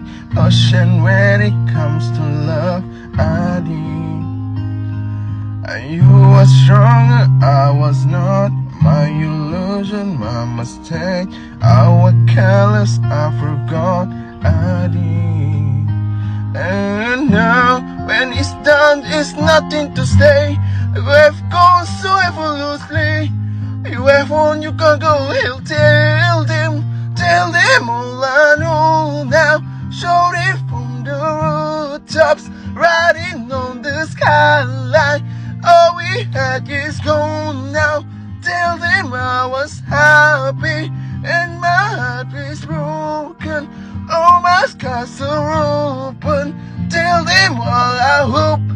like ocean when it comes to love, Adi. You were stronger, I was not. My illusion, my mistake. I was careless, I forgot, Adi. And now, when it's done, it's nothing to say. You have gone so effortlessly. You have won, you can go tell them all I know now. Shout it from the rooftops, riding on the skyline. All we had is gone now. Tell them I was happy and my heart is broken. All my scars are open. Tell them all I hope